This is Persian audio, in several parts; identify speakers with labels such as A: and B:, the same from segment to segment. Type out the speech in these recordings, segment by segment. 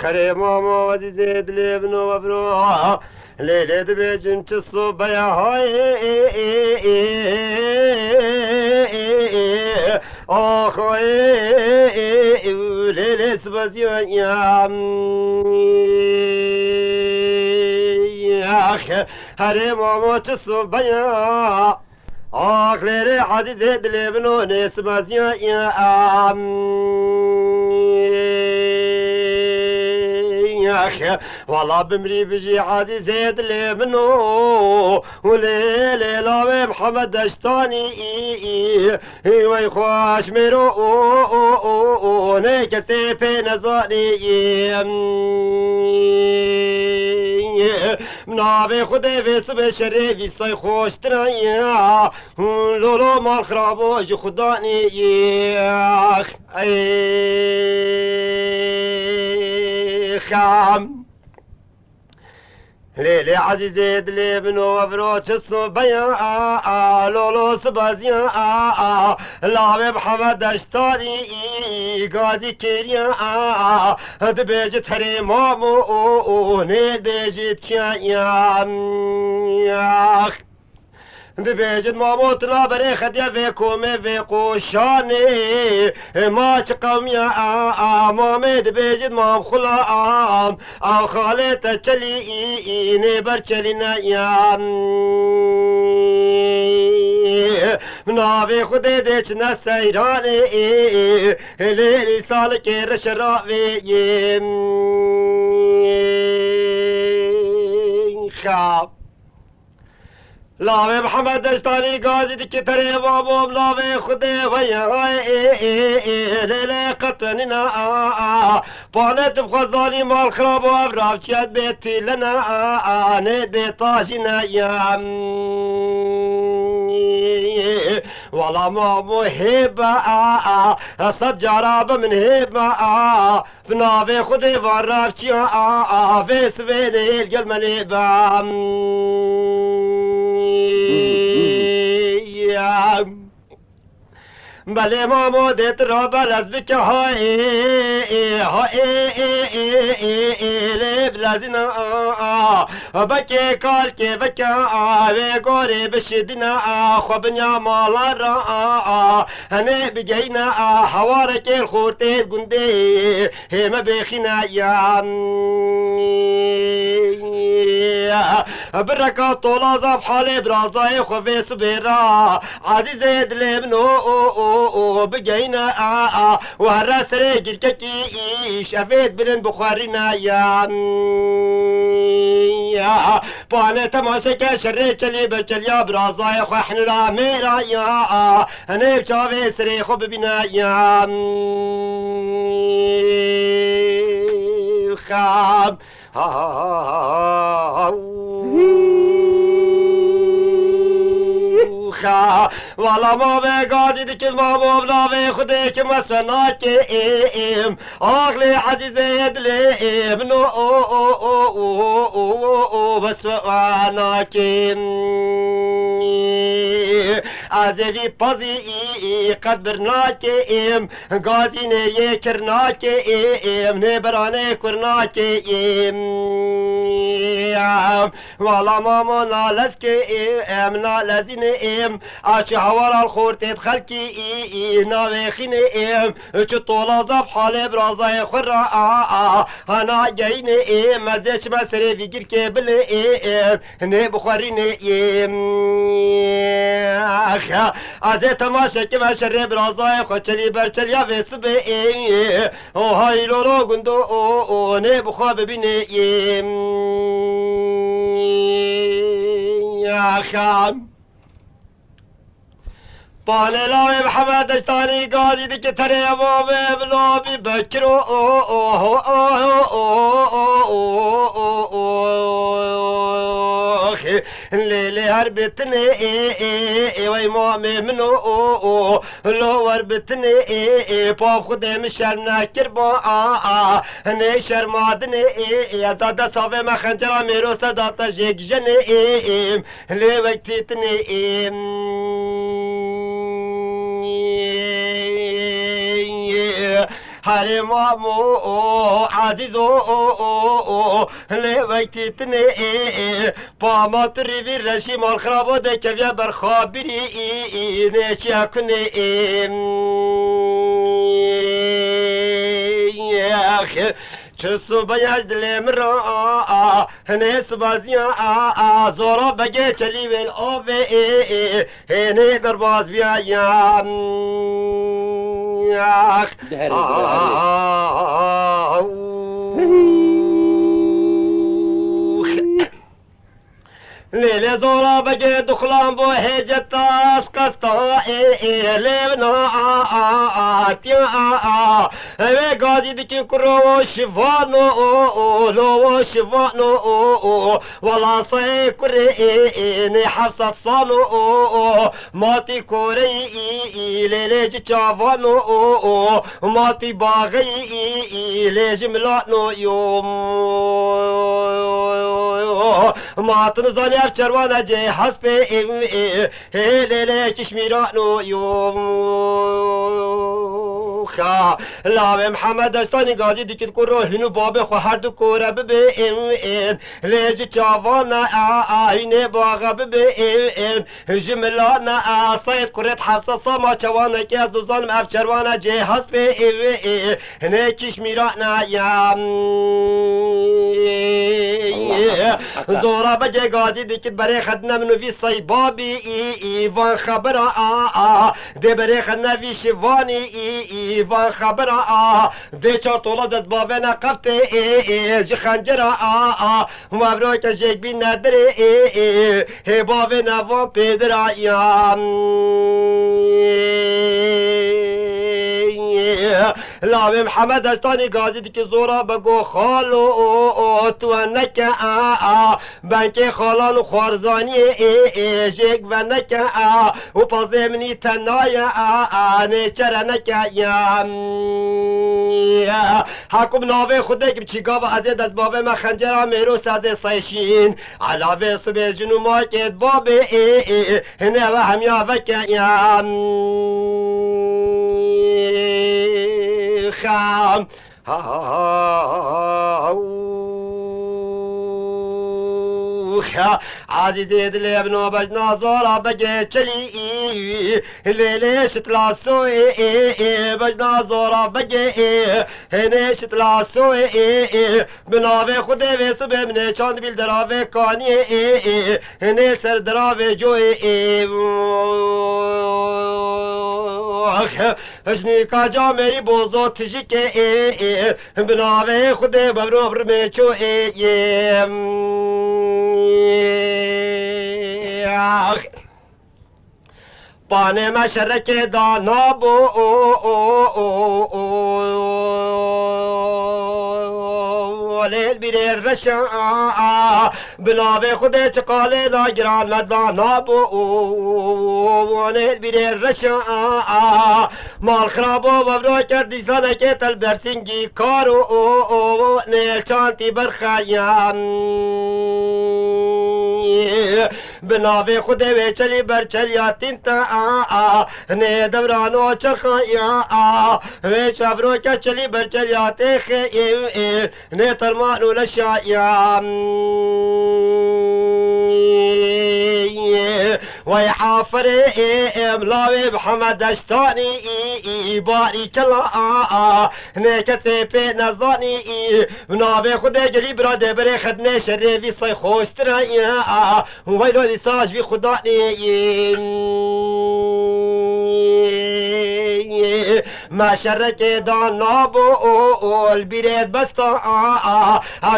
A: آخر ماما و زید لیبن و برو لیلی دبیجن چه صبح های آخوی لیلی سبزیان هر ماما چه صبح آخ لیلی عزیز دلی بنو نسبازیان والله بمري بجي عزيز دلی بنو وليلي لاوي محمد دشتاني ويخواش ميرو نكسي في نزاني منابي خدي في صبح شريفي صي خوش ترايا لولو مال خرابو جي خداني خام ليلي عزيزي دلي بنو وبروش الصبيا لولو سبازيا لاوي محمد دشتاري غازي كيريا دبيجي تري مامو نيد بيجي تيا دبيجد ماموتنا بري خديا بيكومي بيقوشاني ماش قوميا مامي دبيجد مام خلام او خالي تشلي نبر چلينا يا منابي خدي ديچنا سيراني ليلي سالكي رشراوي خاب لاوي محمد دشتاني غازي دي كتري بابو لاوي خدي ويا ليلي قطننا بانت بخزاني مال خراب وابراب شاد بيتي لنا نيد بيطاجنا يا والله ما مهبة صد جرابة من هبة بنابي خدي واراب شيا في سبيلي القلب بله مامو دیت را بلز بکه های لبلزینا بکه کال که بکه و گوری بشیدینا خوبنیا مالا را هنه بگینا حوار که الخورتیز گنده همه بخینا یا برکا طولا زب حالی برازای خوفی سبیرا عزیز دلی منو بگینا و هر سری گرککی شفید بلن بخوارینا یا پانه تماشا که شری چلی برچلیا برازای خوحن را میرا یا هنه بچاوی سری خوب ببینا یا خام والا ما به گازی دیکل ما بابنا به خوده که مسفنا که ایم آخلی عزیزه دلیم نو بسفنا که عزیزی پازی قد برنا که ایم گازی نیه کرنا که ایم نبرانه کرنا که ایم والا ماما نالز که ایم نالزین ایم آچه هوار الخورتید خلکی ناویخین ایم چه طولا زب حاله برازای خور را انا گین ایم مزیچ مسری ویگیر که بله ایم نه بخورین ایم از تماشا که مشره برازای خود چلی برچلیا ویسب ایم های لورو گندو نه بخوا ببینه ایم خام پاله لاوی محمد دشتانی گازی دی که تره امامه بلابی بکرو لیلی هر بتنه و امامه منو لور بتنه پا خودم شرم نکر با نه شرمادنه دادا صافه مخنجرا میرو صداتا جگ جنه لی وقتی تنه حرمام عزیز لیویتی تنه پامات ریوی رشی مال خرابو ده کبیا برخابری نشیا کنه چه صبح دلم را هنس بازیا زورا بگه چلی ویل آوه هنه در باز بیایم لیل زورا بگه دخلان بو هجتاش قسطا لیونا آتیا اوه گازی دکی کرو شوانو لو شوانو والا سای کره نی حفظت سانو ماتی کوری لیل جی چاوانو ماتی باغی لیج ملانو یوم ماتن زانی اف چروانه جه حسب لیله کشمیرانو یوم خا لاوه محمد دستانی گازی دیکن کرو هنو باب خو هر دو کوره ببین لیج چاوانا آینه باغا ببین جملانا سید کرت حساسا ما چوانه که از دو زانم اف چروانه جه حسب نه کشمیرانو زورا بجه گازی دیکت برای خدنا منو وی صیبابی وان خبر ده برای خدنا وی شوانی وان خبر ده چار طولا دست بابه نقفت جی خنجر مبرو که جیگ بی ندره بابه نوان پیدر لاوه محمد دستانی گازی دیکی زورا بگو خالو تو نکه بنک خالان و خوارزانی جیگ و نکه و پازه منی تنای نیچر نکه حکم ناوه خوده که بچی گاو ازید از بابه ما خنجر میرو ساده سایشین علاوه صبح جنو ماکت بابه نه و همیا وکه خام عزیزی دل ابنو بجنا زورا بگه چلی لیلیش تلاسوی بجنا زورا بگه هنیش تلاسوی بناوه خوده وی صبح منه چاند بیل دراوه کانی هنیل سر دراوه جوی اشنی کا جامعی بوزو تجی که بناوه خوده ببرو برمه چوی پانه مشرک دانا بو لیل بیره رشا بناوه خوده چقاله لاگران مدانا بو لیل بیره رشا مال خرابو وبرو کردی سانه که تل برسنگی کارو نیل چانتی برخایم بناوه خوده وی چلی بر چلیاتین تا نه دورانو چرخایا وی شبرو که چلی بر چلیاتی خیم نه ترمانو لشایا وی حافر املاوی محمد دشتانی باری چلا نه کسی پی نزانی بناوه خوده جلی براده بره خدنه شره وی صی خوشترانی وی دو دیساج وی خدا ما شرک دانا بول بیرید بستا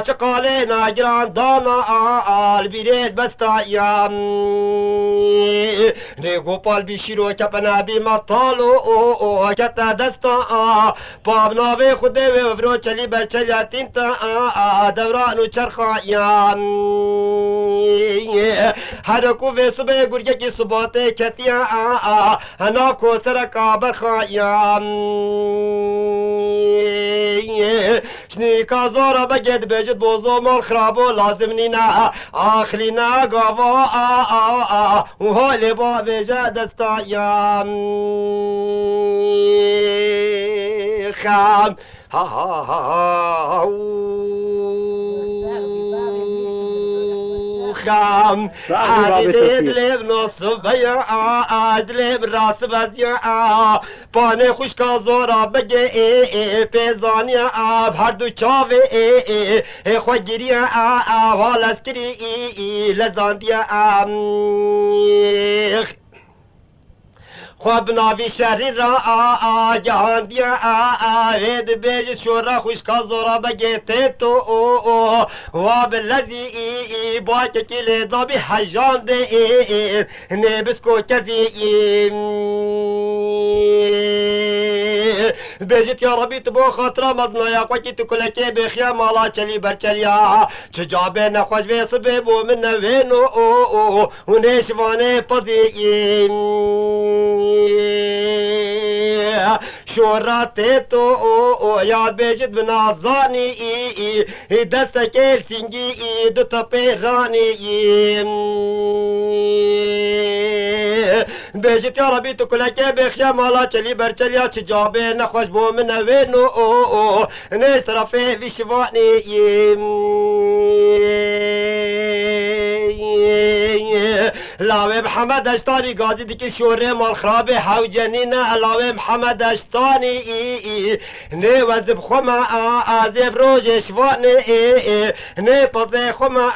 A: چقاله ناگران دانا بیرید بستا نیگو پال بیشیرو کپنا بی مطالو کتا دستا پابناوه خوده و ورو چلی بر چلیاتین تا دورانو چرخا هر کو و صبح گرگه کی صبحات کتیا انا کو سرکا بخایا شنی کازارا بگد بجد بوزو مال خرابو لازم نینا آخلینا گاوا و حال با بجد دستایا خام ها ها ها خام عادید لب نصب یا عادلب راس بزیا پانه خوشکا زورا بگه پیزانی آب هر دو چاوه خوگیری والسکری لزاندی خواب ناوی شهری را جهان دیا هید بیج شورا خوشکا زورا بگیته تو واب لذی با کلی دابی حجان ده نبس کو کزی بیجت یا ربی تو بو خاطره مزنایا قوکی تو کلکی بخیا مالا چلی برچلیا چجابه نخوش بیسبه بو من نوینو و نشوانه پزی شورات تو یاد بیجت بنازانی دستکل سنگی دو تا پیرانی بیجت یا ربی تو کلکی بخیا مالا چلی برچلیا چجابه نخوش بو من نوینو نیست رفه ویشوانی لاوه محمد اشتانی گازی دیکی شوره مال خراب حو جنینه لاوه محمد اشتانی نه وزب خما آزب روش شوانی نه پزه خما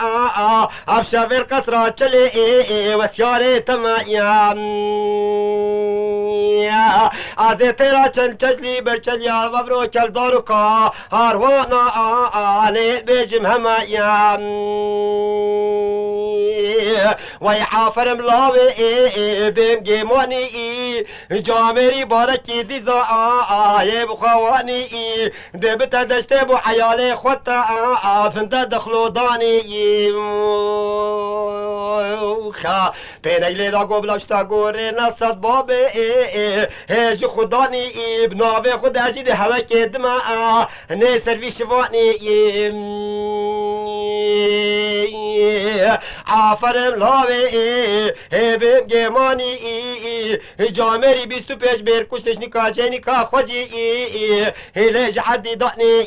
A: افشاور قصرا چلی وسیاره تمایم آزه تیرا چند چجلی برچلیا و برو کل دارو کا هاروانا آنه بیجم همایم وی حافر ملاوی بیم گیمانی جامری بارکی دیزا آیه بخوانی دبتا دشته بو حیال خودتا فنده دخلو دانی خا پینه لیدا گوبلاشتا گوره نصد بابه هج خدانی بناوی خود اجید هوا کدما نه سروی شوانی عافرم لاوی بیم گیمانی جامری بیستو پیش بیر کشتش نکا جه نکا خوجی هلیج عدی دانی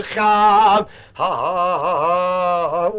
A: خام ها